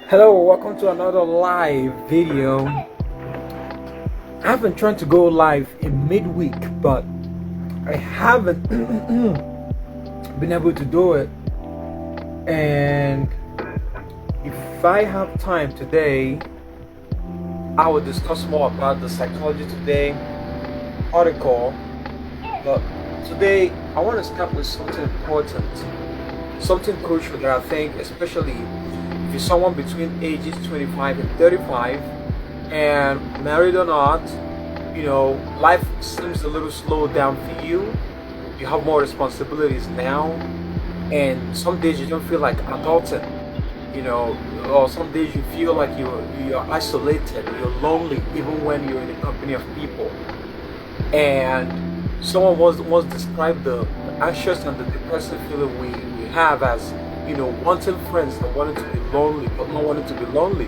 Hello, welcome to another live video. I've been trying to go live in midweek, but I haven't been able to do it. And if I have time today, I will discuss more about the Psychology Today article. But today, I want to start with something important, something crucial that I think, especially if you're someone between ages 25 and 35 and married or not, life seems a little slowed down for you. You have more responsibilities now, and some days you don't feel like adulting, or some days you feel like you're isolated, you're lonely, even when you're in the company of people. And someone once described the anxious and the depressive feeling we have as wanting friends and wanting to be lonely, but not wanting to be lonely.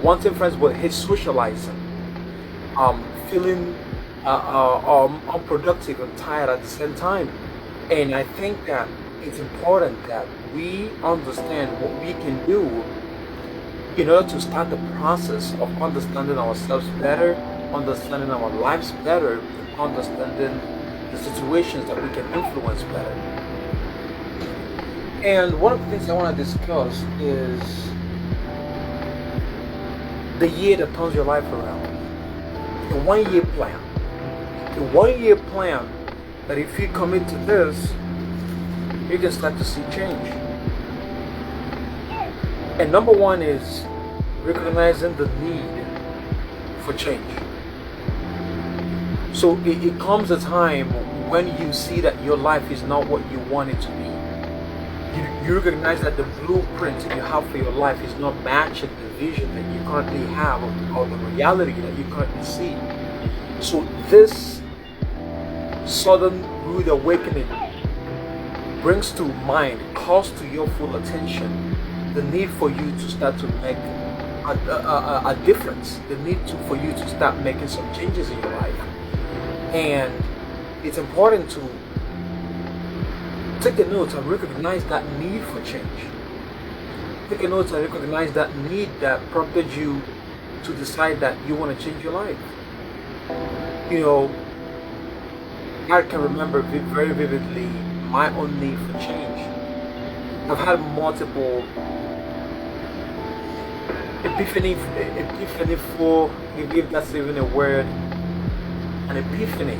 Wanting friends but hate socializing. Feeling unproductive and tired at the same time. And I think that it's important that we understand what we can do in order to start the process of understanding ourselves better, understanding our lives better, and understanding the situations that we can influence better. And one of the things I want to discuss is the year that turns your life around. The 1 year plan. The 1 year plan that if you commit to this, you can start to see change. And number one is recognizing the need for change. So it comes a time when you see that your life is not what you want it to be. You recognize that the blueprint you have for your life is not matching the vision that you currently have or the reality that you currently see. So this sudden rude awakening brings to mind, calls to your full attention the need for you to start to make a difference, the need for you to start making some changes in your life. And it's important to take a note and recognize that need for change. Take a note and recognize that need that prompted you to decide that you want to change your life. I can remember very vividly my own need for change. I've had multiple epiphany, if that's even a word, an epiphany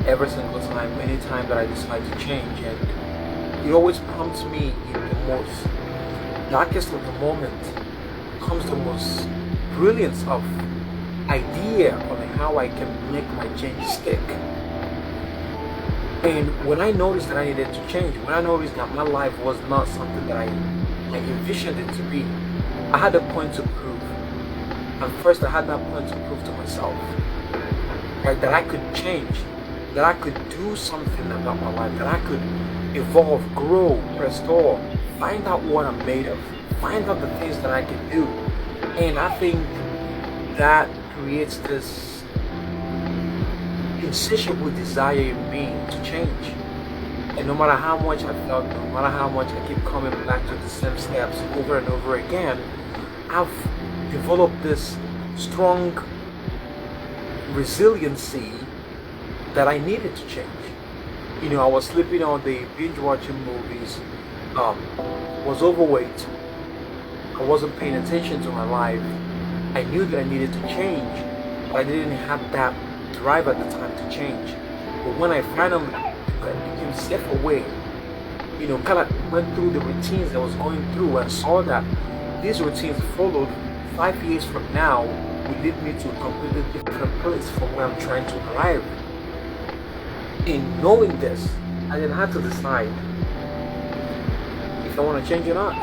every single time, anytime that I decide to change. And it always prompts me in the most darkest of the moment comes the most brilliance of idea on how I can make my change stick. And when I noticed that I needed to change, when I noticed that my life was not something that I envisioned it to be, I had a point to prove. And first I had that point to prove to myself, right, that I could change, that I could do something about my life, that I could evolve, grow, restore, find out what I'm made of, find out the things that I can do. And I think that creates this insatiable desire in me to change. And no matter how much I felt, no matter how much I keep coming back to the same steps over and over again, I've developed this strong resiliency that I needed to change. I was sleeping all day, binge watching movies, was overweight, I wasn't paying attention to my life. I knew that I needed to change, but I didn't have that drive at the time to change. But when I finally became self-aware, kind of went through the routines I was going through and saw that these routines followed 5 years from now will lead me to a completely different place from where I'm trying to arrive. In knowing this, I then had to decide if I want to change or not.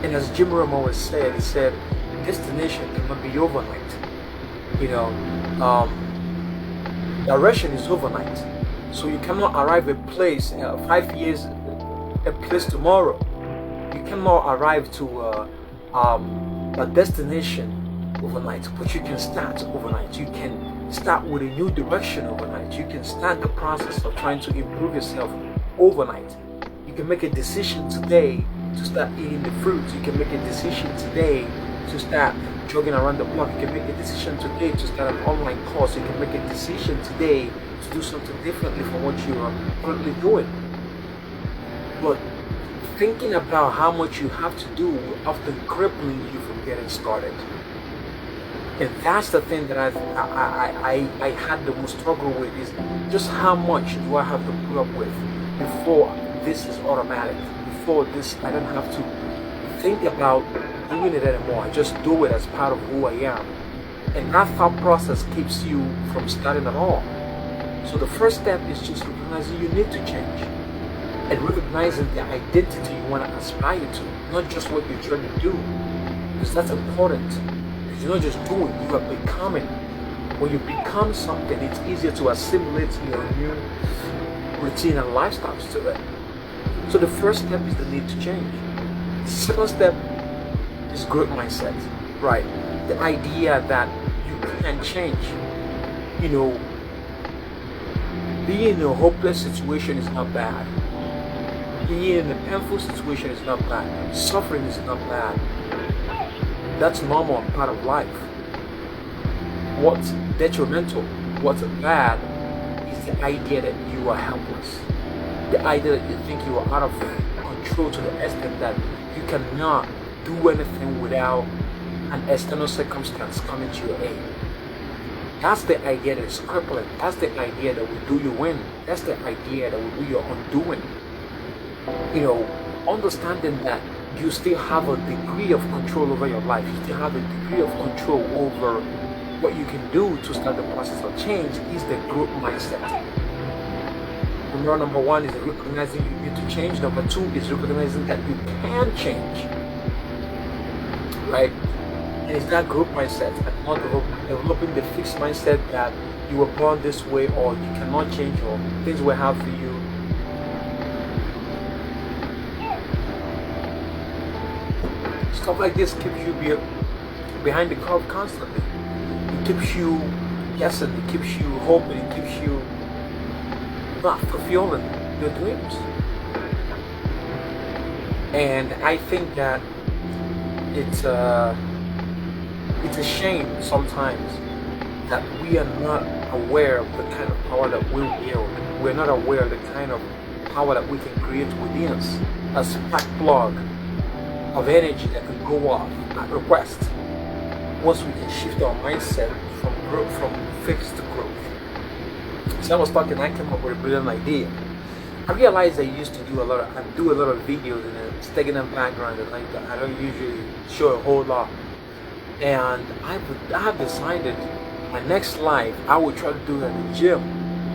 And as Jim Rohn always said, he said, destination cannot be overnight. Direction is overnight. So you cannot arrive at a place 5 years, a place tomorrow. You cannot arrive to a destination overnight, but you can start overnight. You can start with a new direction overnight. You can start the process of trying to improve yourself overnight. You can make a decision today to start eating the fruits. You can make a decision today to start jogging around the block. You can make a decision today to start an online course. You can make a decision today to do something differently from what you are currently doing. But thinking about how much you have to do will often crippling you from getting started. And that's the thing that I had the most struggle with, is just how much do I have to put up with before this is automatic, before this I don't have to think about doing it anymore. I just do it as part of who I am. And that thought process keeps you from starting at all. So the first step is just recognizing you need to change, and recognizing the identity you want to aspire to, not just what you're trying to do, because that's important. Because you're not just doing, you are becoming. When you become something, it's easier to assimilate your new routine and lifestyles to it. So the first step is the need to change. The second step is growth mindset, right? The idea that you can change. You know, being in a hopeless situation is not bad. Being in a painful situation is not bad. Suffering is not bad. That's normal and part of life. What's detrimental, what's bad, is the idea that you are helpless. The idea that you think you are out of control to the extent that you cannot do anything without an external circumstance coming to your aid. That's the idea that is crippling. That's the idea that will do you in. That's the idea that will do your undoing. You know, understanding that you still have a degree of control over your life. You still have a degree of control over what you can do to start the process of change is the growth mindset. Remember, number one is recognizing you need to change. Number two is recognizing that you can change. Right? And it's that growth mindset, and not developing the fixed mindset that you were born this way, or you cannot change, or things will have for you. Stuff like this keeps you behind the curve constantly. It keeps you guessing, it keeps you hoping, it keeps you not fulfilling your dreams. And I think that it's a shame sometimes that we are not aware of the kind of power that we wield. We're not aware of the kind of power that we can create within us. A spark plug of energy that can go off at request once we can shift our mindset from growth, from fixed to growth. So I was talking, I came up with a brilliant idea. I realized I used to do a lot of videos in a stagnant background, and like I don't usually show a whole lot. And I have decided my next live I will try to do it at the gym,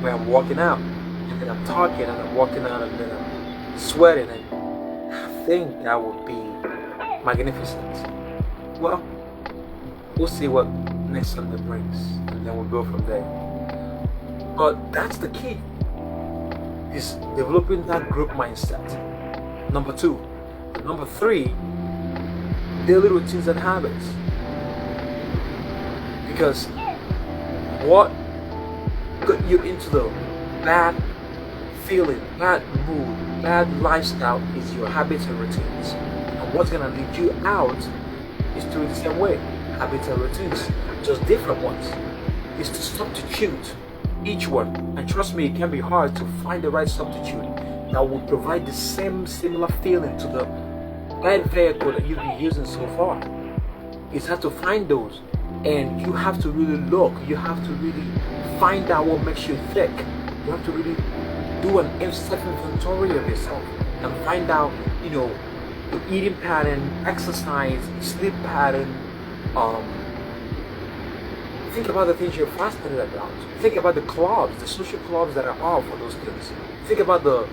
where I'm working out, and then I'm talking, and I'm working out, and then I'm sweating, and I think that would be magnificent. Well, we'll see what next Sunday brings, and then we'll go from there. But that's the key, is developing that group mindset. Number two. Number three, daily routines and habits. Because what got you into the bad feeling, bad mood, bad lifestyle is your habits and routines. And what's gonna lead you out is through the same way. Habits and routines, just different ones. Is to substitute each one. And trust me, it can be hard to find the right substitute that will provide the same similar feeling to the bad vehicle that you've been using so far. You have to find those, and you have to really look. You have to really find out what makes you tick. You have to really do an self-inventory of yourself and find out, your eating pattern, exercise, sleep pattern. Think about the things you're fascinated about. Think about the clubs, the social clubs that are out for those things. Think about the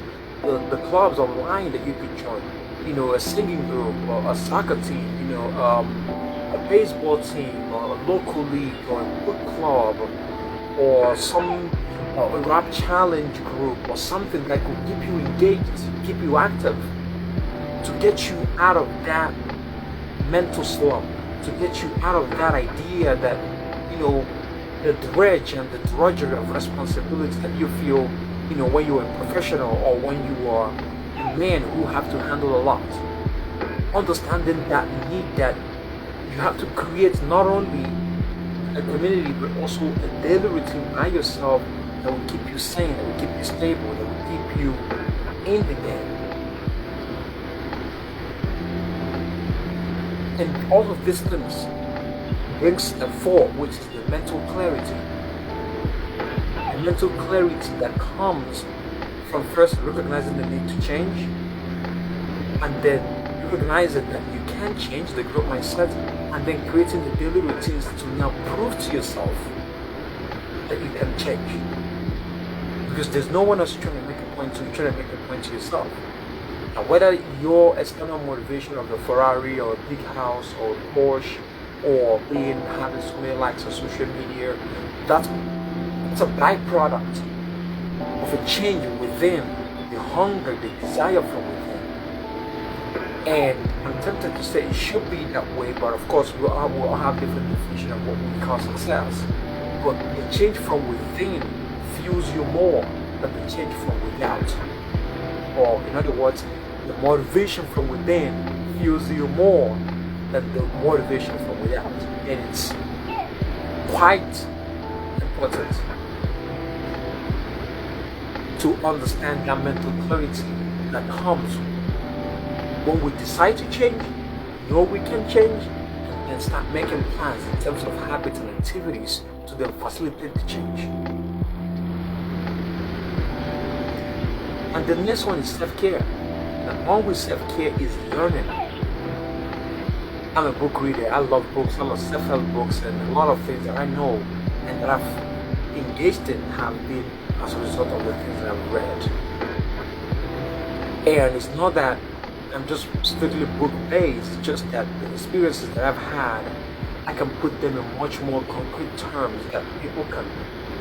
clubs online that you can join. A singing group, or a soccer team, a baseball team, or a local league, or a book club, or some a rap challenge group, or something that will keep you engaged, keep you active, to get you out of that mental slump, to get you out of that idea that the dredge and the drudgery of responsibility that you feel, when you're a professional or when you are a man who have to handle a lot. understanding that need that you have to create not only a community but also a daily routine by yourself that will keep you sane, that will keep you stable, that will keep you in the game. And all of these things brings a form, which is the mental clarity. The mental clarity that comes from first recognizing the need to change, and then recognizing that you can change, the growth mindset, and then creating the daily routines to now prove to yourself that you can change. Because there's no one else trying to make a point to you, trying to make a point to yourself. Now, whether your external motivation of the Ferrari or a big house or a Porsche or having so many likes on social media, that's a byproduct of a change within, the hunger, the desire from within. And I'm tempted to say it should be that way, but of course we'll all have different definition of what we call success. But the change from within fuels you more than the change from without. Or in other words, the motivation from within fuels you more than the motivation from without. And it's quite important to understand that mental clarity that comes when we decide to change, know we can change, and then start making plans in terms of habits and activities to then facilitate the change. And the next one is self-care. And along with self-care is learning. I'm a book reader. I love books. I love self-help books, and a lot of things that I know and that I've engaged in have been as a result of the things that I've read. And it's not that I'm just strictly book-based, just that the experiences that I've had, I can put them in much more concrete terms that people can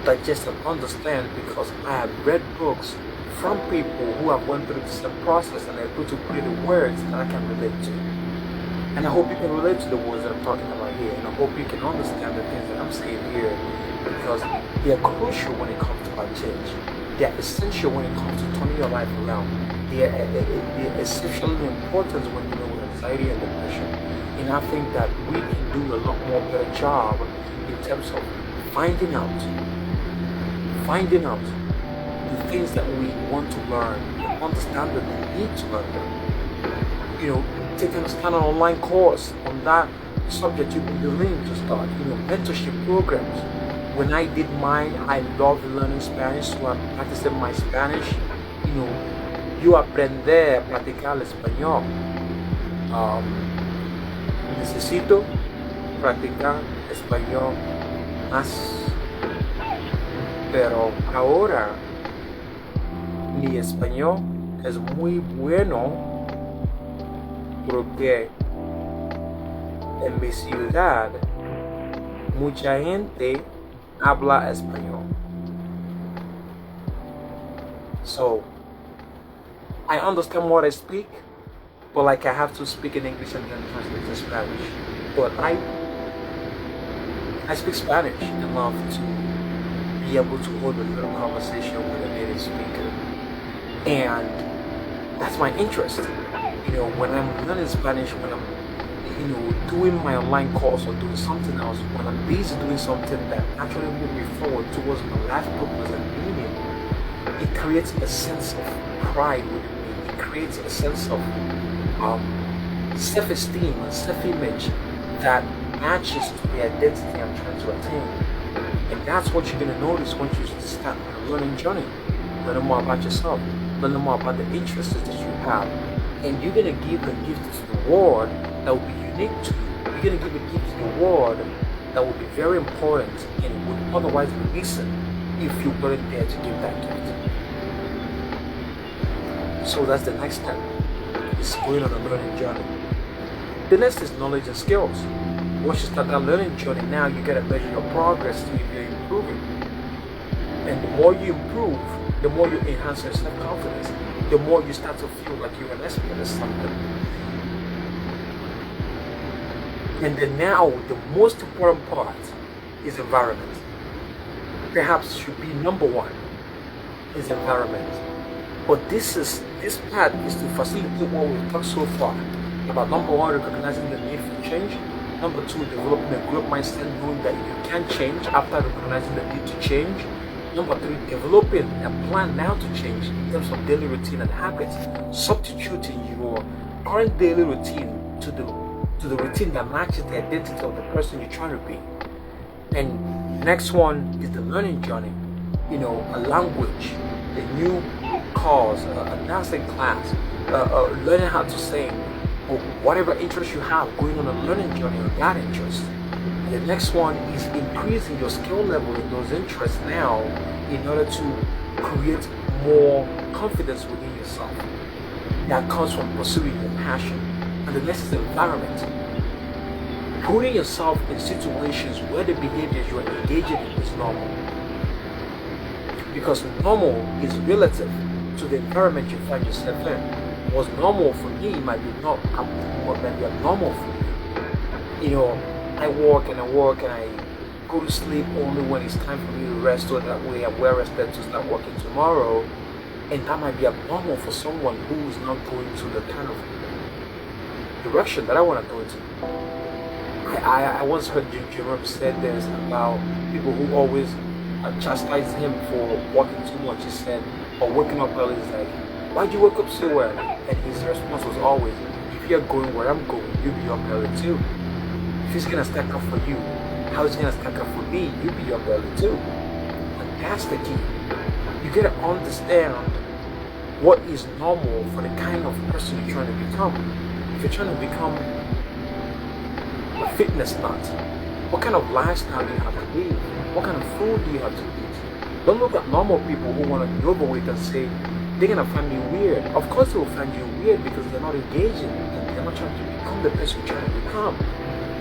digest and understand, because I have read books from people who have went through the same process and are able to put it in words that I can relate to. And I hope you can relate to the words that I'm talking about here, and I hope you can understand the things that I'm saying here, because they are crucial when it comes to our change. They are essential when it comes to turning your life around. They are essentially important when dealing with anxiety and depression. And I think that we can do a lot more better job in terms of finding out the things that we want to learn, and understand that we need to learn them. You know, taking an online course on that subject you've been doing to start, mentorship programs. When I did mine, I loved learning Spanish, so I'm practicing my Spanish. Yo aprender a practicar el español. Necesito practicar español más. Pero ahora mi español es muy bueno porque en mi ciudad mucha gente habla español. So I understand what I speak, but like I have to speak in English and then translate to Spanish. But I speak Spanish and love to be able to hold a little conversation with a native speaker. And that's my interest. When I'm learning Spanish, when I'm doing my online course or doing something else, when I'm busy doing something that actually moves me forward towards my life purpose and meaning, it creates a sense of pride within me. It creates a sense of self-esteem and self-image that matches to the identity I'm trying to attain. And that's what you're going to notice once you start a learning journey. Learning more about yourself, learning more about the interests that you have. And you're going to give a gift to the world that will be unique to you. You're going to give a gift to the world that will be very important and would otherwise be missing if you weren't there to give that gift. So that's the next step. It's going on a learning journey. The next is knowledge and skills. Once you start that learning journey, now you gotta measure your progress to if you're improving. And the more you improve, the more you enhance your self-confidence, the more you start to feel like you're an expert at something. And then now, the most important part is environment. Perhaps should be number one, is environment. But this part is to facilitate what we've talked so far about number one, recognizing the need for change. Number two, developing a growth mindset, knowing that you can change after recognizing the need to change. Number three, developing a plan now to change in terms of daily routine and habits, substituting your current daily routine to the routine that matches the identity of the person you're trying to be. And next one is the learning journey. A language, a new course, a nursing class, learning how to sing, or whatever interest you have, going on a learning journey on that interest. And the next one is increasing your skill level in those interests now in order to create more confidence within yourself. That comes from pursuing your passion. And the next is environment. Putting yourself in situations where the behaviors you are engaging in is normal. Because normal is relative to the environment you find yourself in. What's normal for me might be not what might be abnormal for you. I work and I go to sleep only when it's time for me to rest, so that way I'm well rested to start working tomorrow. And that might be abnormal for someone who is not going to the kind of direction that I want to go into. I once heard Jerome said this about people who always chastise him for working too much. He said, or waking up early, is like, why'd you wake up so early? And his response was always, if you're going where I'm going, you'll be up early too. If it's gonna stack up for you, how is it gonna stack up for me? You'll be up early too. And that's the key. You gotta understand what is normal for the kind of person you're trying to become. If you're trying to become a fitness nut, what kind of lifestyle do you have to live? What kind of food do you have to eat? Don't look at normal people who want to be overweight and say they're gonna find you weird. Of course they will find you weird because they're not engaging and they're not trying to become the person you're trying to become.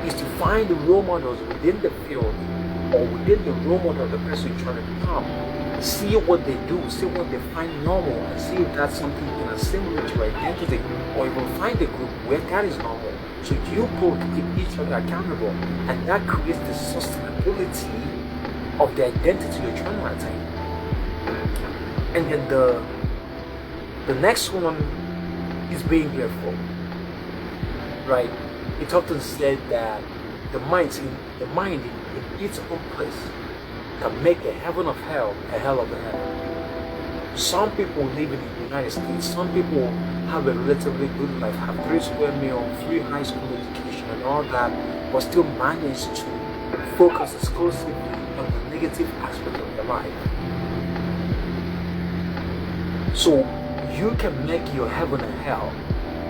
Is to find the role models within the field or within the role model of the person you're trying to become. See what they do, see what they find normal, and see if that's something you can assimilate to your identity, or you will find a group where that is normal. So you both keep each other accountable, and that creates the sustainability of the identity you're trying to attain. And then the next one is being grateful, right? It's often said that the mind in its own place can make a heaven of hell a hell of a heaven. Some people live in the United States, some people have a relatively good life, have 3 square meals, 3 high school education and all that, but still manage to focus exclusively on the negative aspect of their life. So you can make your heaven a hell,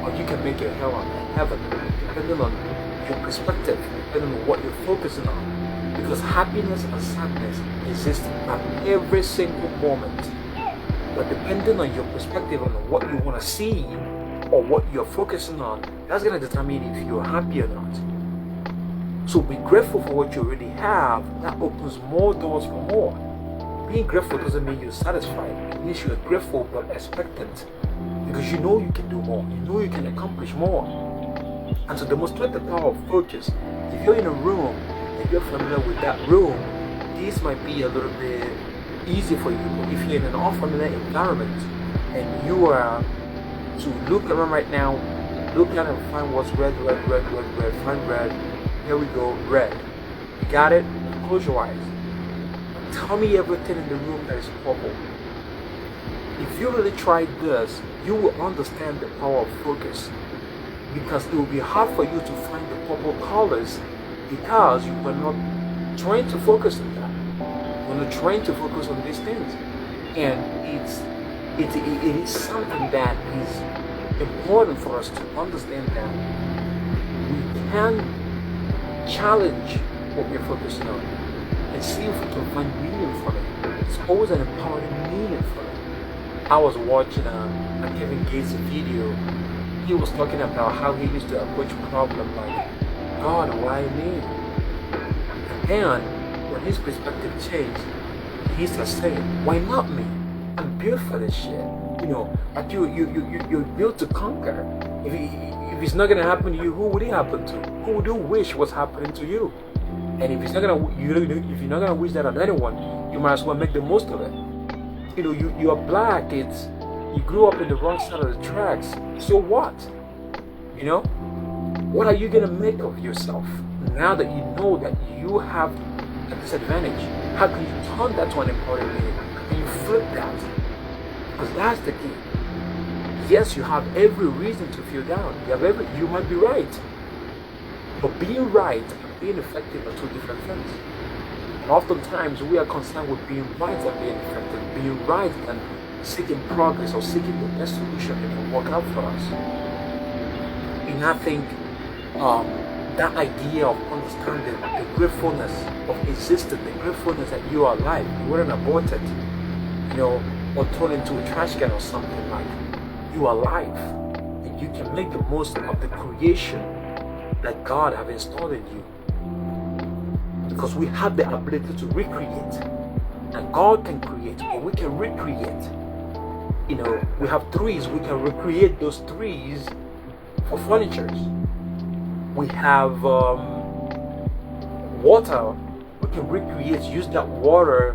or you can make your hell a heaven, depending on your perspective, depending on what you're focusing on. Because happiness and sadness exist at every single moment. But depending on your perspective on what you want to see or what you're focusing on, that's going to determine if you're happy or not. So be grateful for what you already have. That opens more doors for more. Being grateful doesn't mean you're satisfied. It means you're grateful but expectant. Because you know you can do more. You know you can accomplish more. And to demonstrate the power of focus, if you're in a room, if you're familiar with that room, this might be a little bit easy for you. But if you're in an unfamiliar environment and you are to look around right now, look at and find what's red, find red. Here we go, red. You got it? Close your eyes. Tell me everything in the room that is purple. If you really try this, you will understand the power of focus. Because it will be hard for you to find the purple colors because you were not trying to focus on that. You're not trying to focus on these things. And it is something that is important for us to understand that we can challenge what we're focusing on and see if we can find meaning from it. It's always an empowering meaning from it. I was watching a Kevin Gates video. He was talking about how he used to approach problem like, God, why me? And when his perspective changed, he started saying, why not me? I'm built for this shit. Like you're built to conquer. If it's not gonna happen to you, who would it happen to? Who would you wish was happening to you? And if you're not gonna wish that on anyone, you might as well make the most of it. You're black. You grew up in the wrong side of the tracks. So what? What are you going to make of yourself now that you know that you have a disadvantage? How can you turn that to an empowering meaning? How can you flip that? Because that's the key. Yes, you have every reason to feel down. You might be right. But being right and being effective are two different things. And oftentimes we are concerned with being right and being effective. Being right and seeking progress or seeking the best solution that can work out for us. And I think that idea of understanding the gratefulness of existing, the gratefulness that you are alive, you weren't aborted, or thrown into a trash can or something, like you are alive and you can make the most of the creation that God have installed in you. Because we have the ability to recreate. And God can create, but we can recreate. We have trees, we can recreate those trees for furniture. We have water, we can recreate, use that water,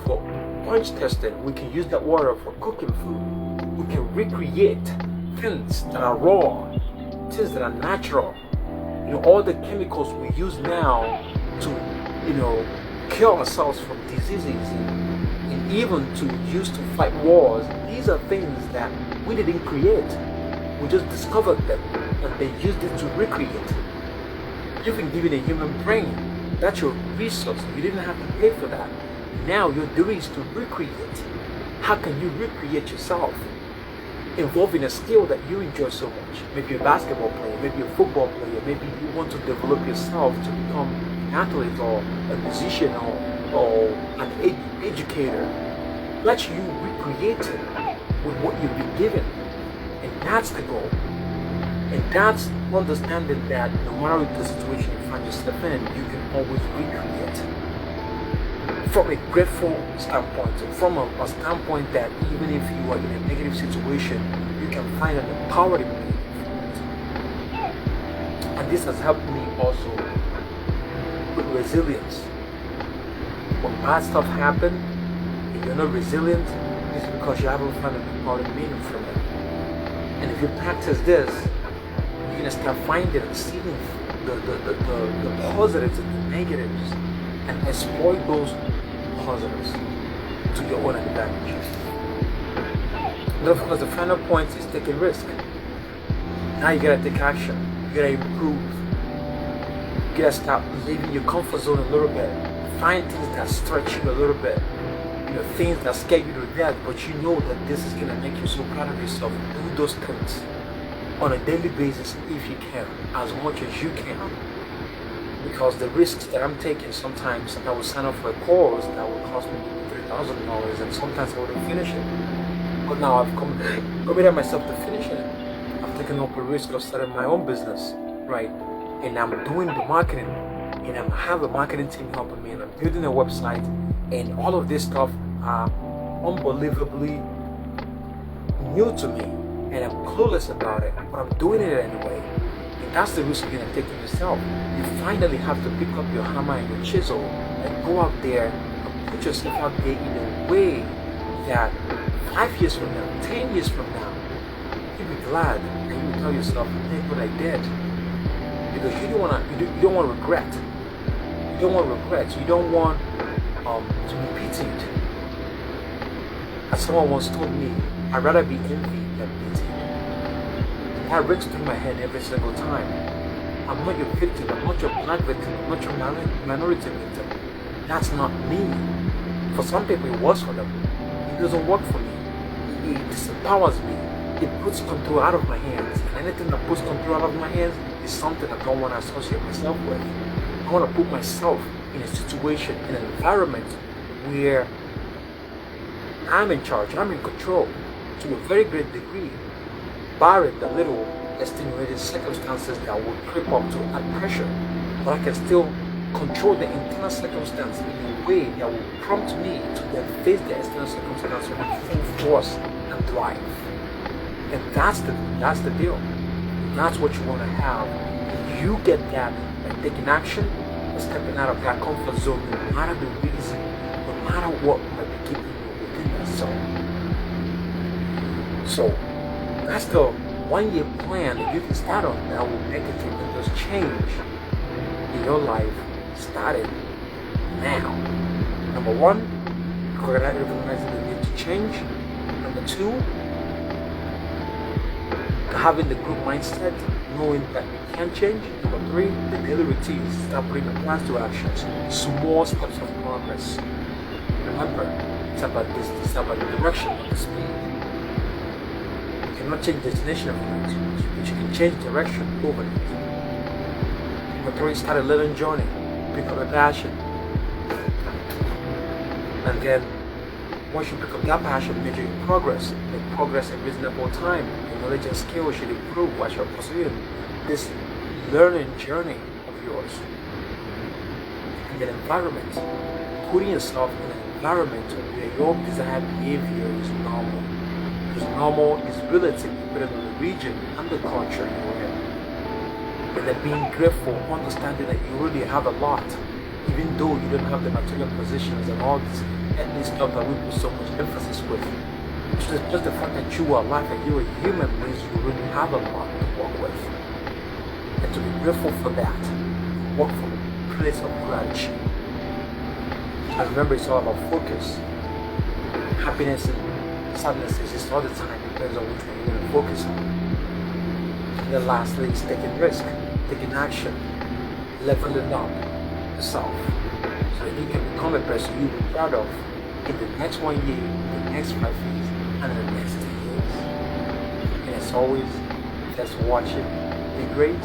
for punch testing. We can use that water for cooking food. We can recreate things that are raw, things that are natural. All the chemicals we use now to cure ourselves from diseases and even to use to fight wars. These are things that we didn't create. We just discovered them and they used it to recreate. You've been given a human brain. That's your resource. You didn't have to pay for that. Now your duty is to recreate. How can you recreate yourself? Involving a skill that you enjoy so much. Maybe a basketball player, maybe a football player, maybe you want to develop yourself to become an athlete or a musician or an educator. Let you recreate it with what you've been given. And that's the goal. And that's understanding that no matter the situation you find yourself in, you can always recreate. From a grateful standpoint, from a standpoint that even if you are in a negative situation, you can find an empowering meaning. And this has helped me also with resilience. When bad stuff happens, if you're not resilient, it's because you haven't found an empowering meaning from it. And if you practice this, you're going to start finding and seeing the positives and the negatives and exploit those positives to your own advantage. And of course, the final point is taking risk. Now you gotta take action. You gotta improve. You gotta start leaving your comfort zone a little bit. Find things that stretch you a little bit. Things that scare you to death, but you know that this is gonna make you so proud of yourself. Do those things on a daily basis if you can, as much as you can. Because the risks that I'm taking, sometimes I will sign up for a course that will cost me $3,000 and sometimes I wouldn't finish it. But now I've committed myself to finishing it. I've taken up a risk of starting my own business, right? And I'm doing the marketing, and I have a marketing team helping me, and I'm building a website, and all of this stuff are unbelievably new to me, and I'm clueless about it, but I'm doing it anyway. And that's the risk you're gonna take in yourself. You finally have to pick up your hammer and your chisel and go out there and put yourself out there in a way that 5 years from now, 10 years from now, you'll be glad and you will tell yourself, look what I did. Because you don't want regret. You don't want regrets. You don't want to be pitied. As someone once told me, I'd rather be envied than pitied. That rings through my head every single time. I'm not your victim, I'm not your black victim, I'm not your minority victim. That's not me. For some people it works for them. It doesn't work for me. It disempowers me. It puts control out of my hands. And anything that puts control out of my hands is something I don't want to associate myself with. I want to put myself in a situation, in an environment where I'm in charge, I'm in control to a very great degree, barring the little extenuating circumstances that will creep up to add pressure. But I can still control the internal circumstance in a way that will prompt me to then face the external circumstance with full force and thrive. And that's the deal. That's what you want to have. If you get that by taking action, by stepping out of that comfort zone, no matter the reason, no matter what might be keeping you within that zone. So that's the 1 year plan that you can start on that will make a tremendous change in your life starting now. Number one, recognizing the need to change. Number two, having the good mindset, knowing that you can change. Number three, the daily routines, start putting the plans to actions, small steps of progress. Remember, it's about distance, it's about the direction, not the speed. You cannot change the destination overnight, but you can change direction overnight. Number three, start a living journey, pick up a passion. And then, once you pick up that passion, measure your progress. Make progress in reasonable time. Your knowledge and skills should improve while you're pursuing this learning journey of yours. In an environment, putting yourself in an environment where your desired behavior is normal. Because normal is relative depending on the region and the culture you're in. And then being grateful, understanding that you already have a lot, even though you don't have the material positions and all this ethnic stuff that we put so much emphasis with. Just the fact that you are alive and you're a human means you really have a lot to work with. And to be grateful for that, work from a place of gratitude. And remember, it's all about focus. Happiness and sadness is just all the time, depends on which one you're going to focus on. And then lastly, is taking risk, taking action, leveling up yourself, so that you can become a person you'll be proud of in the next 1 year, the next 5 years, and the next 10 years. And as always, just watch it, be great,